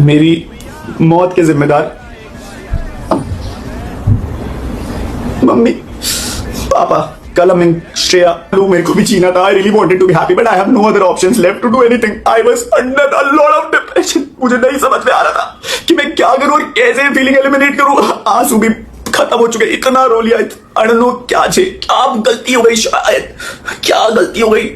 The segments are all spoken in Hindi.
मेरी मौत के जिम्मेदार मम्मी, पापा, कलमिंग, श्रेया, लू, मेरे को भी जीना था। I really wanted to be happy but I have no other options left to do anything. I was under a lot of depression. मुझे नहीं समझ में आ रहा था कि मैं क्या करूं और कैसे फीलिंग एलिमिनेट करूं। आंसू भी खत्म हो चुके, इतना रो लिया। आई डोंट नो क्या गलती हो गई, शायद क्या गलती हो गई।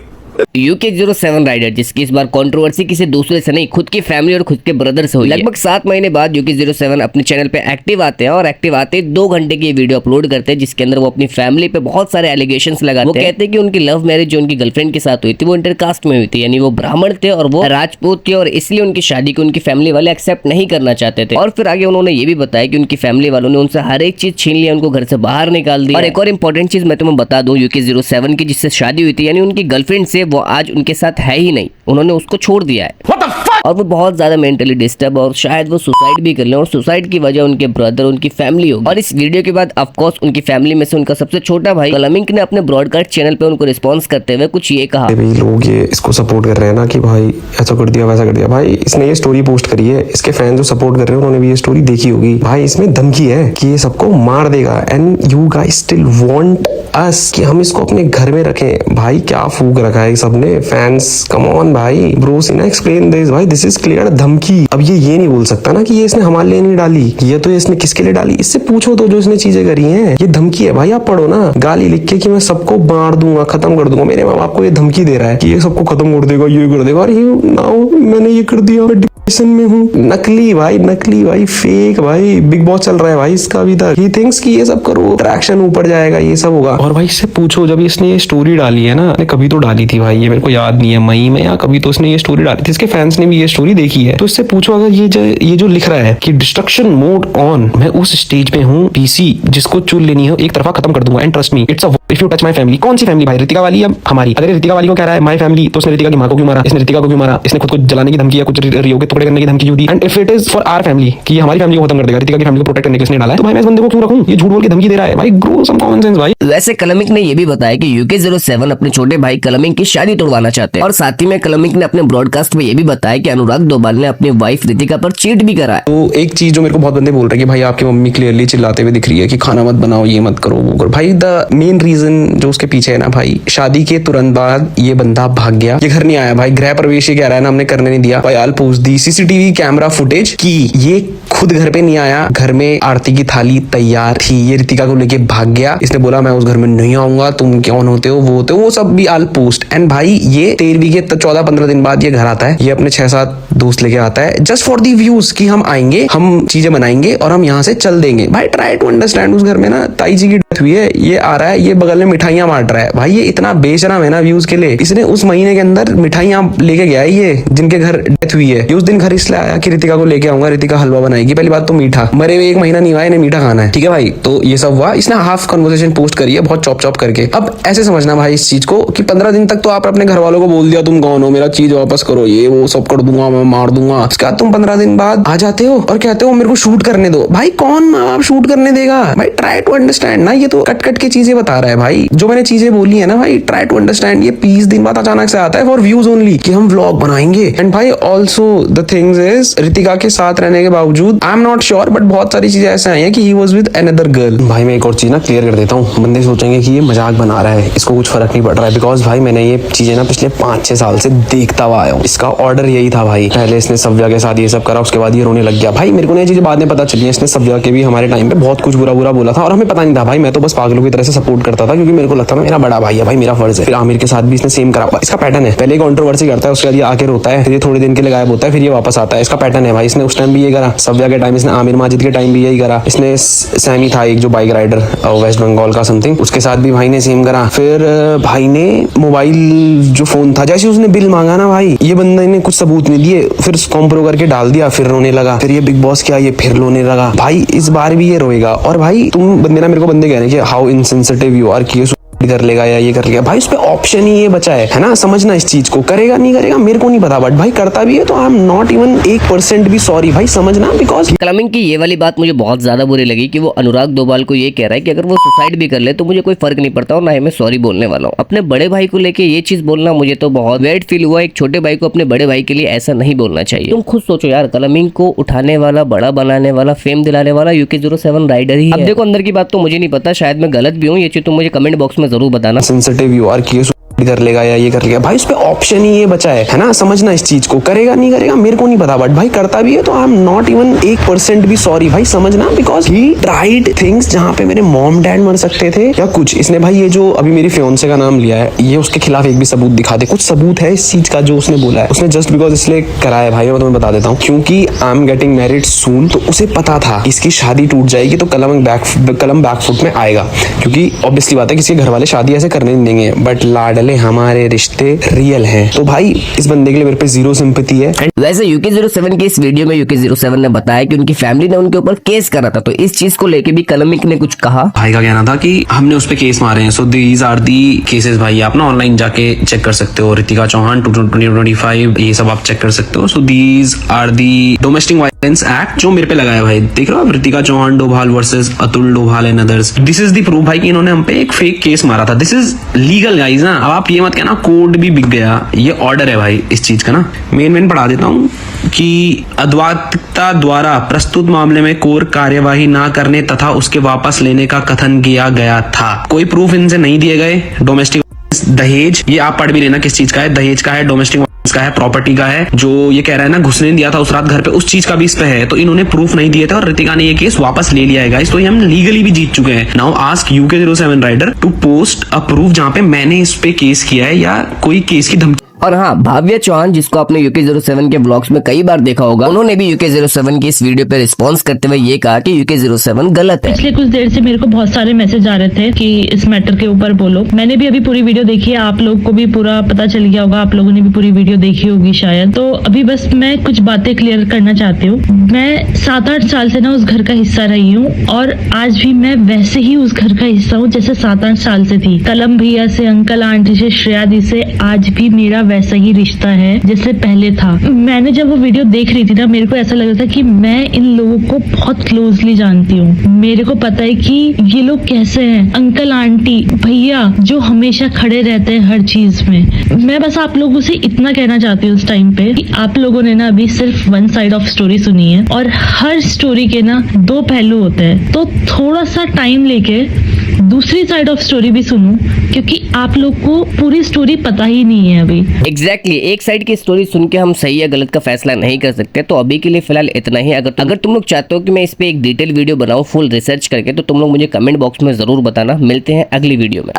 UK07 राइडर, जिसकी इस बार कंट्रोवर्सी किसी दूसरे से नहीं खुद की फैमिली और खुद के ब्रदर से हुई है। लगभग 7 महीने बाद UK07 अपने चैनल पे एक्टिव आते हैं और एक्टिव आते 2 घंटे की वीडियो अपलोड करते हैं, जिसके अंदर वो अपनी फैमिली पे बहुत सारे एलिगेशंस लगाते हैं। वो कहते हैं कि उनकी लव मैरिज जो उनकी गर्लफ्रेंड के साथ हुई थी वो इंटरकास्ट में हुई थी, यानी वो ब्राह्मण थे और वो राजपूत थे और इसलिए उनकी शादी को उनकी फैमिली वाले एक्सेप्ट नहीं करना चाहते थे। और फिर आगे उन्होंने ये भी बताया कि उनकी फैमिली वालों ने उनसे हर एक चीज छीन लिया, उनको घर से बाहर निकाल दिया। और एक और इंपॉर्टेंट चीज मैं तुम्हें बता दूं, UK07 की जिससे शादी हुई थी यानी उनकी गर्लफ्रेंड से, वो आज उनके साथ है ही नहीं, उन्होंने उसको छोड़ दिया है। What the fuck? और वो बहुत ज्यादा मेंटली डिस्टर्ब और शायद वो सुसाइड भी कर ले और सुसाइड की वजह उनके ब्रदर, उनकी फैमिली होगी। और इस वीडियो के बाद ऑफ कोर्स उनकी फैमिली में से उनका सबसे छोटा भाई कलमिंग ने अपने ब्रॉडकास्ट चैनल पे उनको रिस्पॉन्स करते हुए कुछ ये कहा। भाई लोग ये इसको सपोर्ट कर रहे हैं ना कि भाई ऐसा कर दिया वैसा कर दिया। भाई इसने ये स्टोरी पोस्ट करी है, इसके फैन जो सपोर्ट कर रहे हैं उन्होंने भी ये स्टोरी देखी होगी। भाई इसमें धमकी है कि ये सबको मार देगा and you guys still want us कि हम इसको अपने घर में रखें। भाई क्या फूक रखा है सबने, फैंस कम ऑन भाई, ब्रो सी ना एक्सप्लेन दिस। भाई दिस इज क्लियर धमकी। अब ये नहीं बोल सकता ना कि ये इसने हमारे लिए नहीं डाली, ये तो इसने किसके लिए डाली, इससे पूछो तो जो इसने चीजें करी हैं। ये धमकी है भाई, आप पढ़ो ना, गाली लिख के कि मैं सबको मार दूंगा, खत्म कर दूंगा। मेरे माँ बाप को ये धमकी दे रहा है कि ये सबको खत्म कर देगा, ये कर देगा, और ये नाउ मैंने ये कर दिया, मैं डिप्रेशन में हूँ। नकली भाई, फेक भाई, बिग बॉस चल रहा है भाई इसका अभी तक। ही थिंक्स कि ये सब करो ट्रैक्शन ऊपर जाएगा, ये सब होगा। और भाई इससे पूछो जब इसने ये स्टोरी डाली है ना, कभी तो डाली थी भाई, ये मेरे को याद नहीं है, मई में या कभी तो इसने ये स्टोरी डाली थी, इसके फैंस ने भी ये स्टोरी देखी है। तो इससे पूछो अगर ये जो लिख रहा है कि डिस्ट्रक्शन मोड ऑन, मैं उस स्टेज पे हूँ, पीसी जिसको चुन लेनी हो एक तरफा खत्म कर दूंगा and trust me it's a if you touch my family. कौन सी फैमिली भाई, ऋतिका वाली या हमारी? अगर ऋतिका वाली को कह रहा है माय फैमिली, तो उसने ऋतिका की मां को क्यों मारा, इसने ऋतिका को क्यों मारा, इसने खुद को जलाने की धमकी या कुछ रियो के टुकड़े करने की धमकी क्यों दी? And if it is for our family कि ये हमारी फैमिली को खत्म कर देगा, ऋतिका की फैमिली को प्रोटेक्ट करने के लिए इसने डाला है, तो भाई मैं इस बंदे को क्यों रखूं? ये झूठ बोल के धमकी दे रहा है भाई, ग्रो सम कॉमन सेंस भाई। वैसे कलमिंग ने ये भी बताया कि UK07 अपने छोटे भाई कलमिंग की शादी तोड़वाना चाहते हैं और साथ ही में कलमिंग ने अपने ब्रॉडकास्ट में ये भी बताया कि अनुराग डोभाल ने अपनी वाइफ ऋतिका पर चीट भी करा है। तो एक चीज जो मेरे को बहुत बंदे बोल रहे हैं कि भाई आपकी मम्मी क्लियरली चिल्लाते हुए दिख रही है कि खाना मत बनाओ, ये मत करो, वो करो। भाई द मेन रीजन जो उसके पीछे है ना भाई, शादी के तुरंत बाद ये बंदा भाग गया, ये घर नहीं आया भाई, गृह प्रवेश ये कह रहा है ना हमने करने नहीं दिया। भाई आल पोस्ट दी CCTV कैमरा फुटेज कि ये खुद घर पे नहीं आया, घर में आरती की थाली तैयार थी, ये ऋतिका को लेके भाग गया, इसने बोला मैं उस घर में नहीं आऊंगा, तुम कौन होते हो, वो होते हो, वो सब भी आल पोस्ट। एंड भाई ये 13वीं के 14-15 दिन बाद ये घर आता है, ये अपने 6-7 दोस्त लेके आता है जस्ट फॉर दी व्यूज कि हम आएंगे, हम चीजें बनाएंगे और हम यहाँ से चल देंगे। भाई ट्राई टू अंडरस्टैंड, उस घर में ना ताई जी की डेथ हुई है, ये आ रहा है, ये बगल में मिठाइयां बांट रहा है। भाई ये इतना बेशरम है ना व्यूज के लिए, इसने उस महीने के अंदर मिठाइयां लेके गया है ये जिनके घर डेथ हुई है। ये उस दिन घर इसलिए आया कि ऋतिका को लेके आऊंगा, ऋतिका हलवा बनाएगी। पहली बात तो मीठा, मरे हुए 1 महीना नहीं हुआ, इन्हें मीठा खाना है, ठीक है भाई। तो ये सब हुआ, इसने हाफ कन्वर्सेशन पोस्ट करी है बहुत चॉप करके। अब ऐसे समझना भाई इस चीज को कि 15 दिन तक तो आप अपने घर वालों को बोल दिया तुम कौन हो, मेरा चीज वापस करो, ये वो सब कर दूंगा, मैं मार दूंगा। उसके बाद तुम 15 दिन बाद आ जाते हो और कहते हो मेरे को शूट करने दो। भाई कौन माँ बाप शूट करने देगा? भाई ट्राई टू अंडरस्टैंड ना, ये तो कट के चीजें बता रहा है भाई, जो मैंने चीजें बोली है ना भाई, ट्राई टू अंडरस्टैंड। ये 20 दिन बाद अचानक से आता है फॉर व्यूज ओनली कि हम व्लॉग बनाएंगे। एंड भाई also the things is, Ritika के साथ रहने के बावजूद I am not sure but बहुत सारी चीजें ऐसे आई है कि he was with another girl. भाई मैं एक और चीज ना क्लियर कर देता हूँ, बंदे सोचेंगे कि ये मजाक बना रहा है, इसको कुछ फर्क नहीं पड़ रहा है, बिकॉज भाई मैंने ये चीजें ना पिछले 5-6 साल से देखता हुआ आया हूँ। इसका ऑर्डर यही था भाई, पहले इसने सव्या के साथ ये सब करा, उसके बाद ये रोने लग गया। भाई मेरे को ये चीजें बाद में पता चली है, इसने सव्या के भी हमारे टाइम पे बहुत कुछ बुरा बोला था और हमें पता नहीं था भाई, मैं तो बस पागलों की तरह से सपोर्ट करता था क्योंकि मेरे को लगता था मेरा बड़ा भाई है भाई, मेरा फर्ज है। फिर आमिर के साथ भी इसने सेम करा, इसका पैटर्न है, पहले कंट्रोवर्सी करता है, उसके बाद ये आके रोता है, फिर ये थोड़े दिन के लिए गायब होता है, फिर ये वापस आता है। इसका पैटर्न है भाई, इसने उस टाइम भी ये करा, सव्या के टाइम इसने आमिर माजिद के टाइम भी यही करा, इसने सैमी था एक जो बाइक राइडर वेस्ट बंगाल का समथिंग, उसके साथ भी भाई ने सेम करा। फिर भाई ने मोबाइल जो फोन था, जैसे उसने बिल मांगा ना भाई, ये बंदा ने कुछ सबूत नहीं दिए, फिर कॉम्प्रो करके डाल दिया, फिर रोने लगा। फिर ये बिग बॉस क्या, ये फिर रोने लगा। भाई इस बार भी ये रोएगा। और भाई तुम बंदे ना, मेरे को बंदे कह रहे हैं कि हाउ इनसेंसिटिव यू आर, कि कर लेगा या ये कर लेगा, भाई उस पे ऑप्शन ही ये बचा है ना, समझना इस चीज को, करेगा नहीं करेगा मेरे को नहीं पता, बट भाई करता भी है तो आई एम नॉट इवन 1% भी सॉरी भाई, समझना, बिकॉज कलमिंग की ये वाली बात मुझे बहुत ज्यादा बुरी लगी कि वो अनुराग डोभाल को ये कह रहा है कि अगर वो सुसाइड भी कर ले तो मुझे कोई फर्क नहीं पड़ता और ना ही मैं सॉरी बोलने वाला हूँ। अपने बड़े भाई को लेके ये चीज बोलना मुझे तो बहुत वेट फील हुआ। एक छोटे भाई को अपने बड़े भाई के लिए ऐसा नहीं बोलना चाहिए। तुम खुद सोचो यार, कलमिंग को उठाने वाला, बड़ा बनाने वाला, फेम दिलाने वाला UK07 राइडर ही है। अब देखो अंदर की बात तो मुझे नहीं पता, शायद मैं गलत भी हूँ, ये चीज तुम मुझे कमेंट बॉक्स में जरूर बताना। सेंसिटिव यू आर कि कर लेगा या ये कर लेगा, भाई उस पे ऑप्शन ही ये बचा है ना, समझना इस चीज को, करेगा नहीं करेगा मेरे को नहीं पता, बट भाई करता भी है तो आई एम नॉट इवन 1% भी सॉरी भाई, समझना, बिकॉज ही ट्राइड थिंग्स जहां पे मेरे मॉम डैड मर सकते थे या कुछ। इसने भाई ये जो अभी मेरी फियोंसे का नाम लिया है, ये उसके खिलाफ एक भी सबूत दिखा दे, कुछ सबूत है इस चीज का जो उसने बोला है, उसने जस्ट बिकॉज इसलिए कराया भाई, मैं तुम्हें बता देता हूँ, क्योंकि आई एम गेटिंग मैरिड सून, तो उसे पता था इसकी शादी टूट जाएगी तो कलम बैकफुट में आएगा, क्योंकि ऑब्वियसली बात है किसी के घर वाले शादी ऐसे करने नहीं देंगे, बट लाडले हमारे रिश्ते रियल हैं, तो भाई इस बंदे के लिए मेरे पे जीरो सिंपैथी है। वैसे UK07 की इस वीडियो में UK07 ने बताया कि उनकी फैमिली ने उनके ऊपर केस करा था, तो इस चीज को लेके भी कलमिंग ने कुछ कहा। भाई का कहना था कि हमने उस पे केस मारे हैं, so these are the cases, भाई आप ना ऑनलाइन जाके चेक कर सकते हो, रितिका चौहान 2025 ये सब आप चेक कर सकते हो। So these are the domestic violence act जो मेरे पे लगाया भाई, देख रहे हो आप, Ritika Chauhan Dobhal versus Atul Dobhal and others, this is the proof भाई कि इन्होंने हम पे एक फेक केस मारा था, दिस इज लीगल गाइज ना। अब आप ये मत कहना कोर्ट भी बिक गया, ये ऑर्डर है भाई इस चीज का ना। मेन पढ़ा देता हूँ कि अद्वातिकता द्वारा प्रस्तुत मामले में कोर कार्यवाही ना करने तथा उसके वापस लेने का कथन किया गया था। कोई प्रूफ इनसे नहीं दिए गए। डोमेस्टिक दहेज, ये आप पढ़ भी लेना किस चीज का है, दहेज का है, डोमेस्टिक का है, प्रॉपर्टी का है, जो ये कह रहा है ना घुसने दिया था उस रात घर पे, उस चीज का भी इस पे है, तो इन्होंने प्रूफ नहीं दिए थे और रितिका ने ये केस वापस ले लिया है गाइस, तो ये हम लीगली भी जीत चुके हैं। Now ask UK07 rider to post a proof जहां पे मैंने इस पे केस किया है या कोई केस की धमकी। और हाँ, भाव्या चौहान जिसको आपने UK07 के व्लॉग्स में कई बार देखा होगा, उन्होंने भी UK07 की इस वीडियो पे रिस्पॉन्स करते हुए ये कहा कि UK07 गलत है। पिछले कुछ देर से मेरे को बहुत सारे मैसेज आ रहे थे कि इस मैटर के ऊपर बोलो। मैंने भी अभी पूरी वीडियो देखी है, आप लोग को भी पूरा पता चल गया होगा, आप लोगों ने भी पूरी वीडियो देखी होगी शायद। तो अभी बस मैं कुछ बातें क्लियर करना चाहती हूँ। मैं 7-8 साल से ना उस घर का हिस्सा रही हूँ और आज भी मैं वैसे ही उस घर का हिस्सा हूँ जैसे 7-8 साल से थी। कलम भैया से, अंकल आंटी से, श्रेया दी से आज भी मेरा वैसा ही रिश्ता है जैसे पहले था। मैंने जब वो वीडियो देख रही थी ना, मेरे को ऐसा लग रहा था कि मैं इन लोगों को बहुत क्लोजली जानती हूँ, मेरे को पता है कि ये लोग कैसे हैं। अंकल आंटी भैया जो हमेशा खड़े रहते हैं हर चीज में। मैं बस आप लोगों से इतना कहना चाहती हूँ इस टाइम पे कि आप लोगों ने ना अभी सिर्फ वन साइड ऑफ स्टोरी सुनी है और हर स्टोरी के ना 2 पहलू होते हैं, तो थोड़ा सा टाइम लेके दूसरी साइड ऑफ स्टोरी भी सुनो, क्योंकि आप लोग को पूरी स्टोरी पता ही नहीं है अभी। एग्जैक्टली एक साइड की स्टोरी सुन के हम सही या गलत का फैसला नहीं कर सकते। तो अभी के लिए फिलहाल इतना ही। अगर तुम लोग चाहते हो कि मैं इस पे एक डिटेल वीडियो बनाऊं फुल रिसर्च करके, तो तुम लोग मुझे कमेंट बॉक्स में जरूर बताना। मिलते हैं अगली वीडियो में।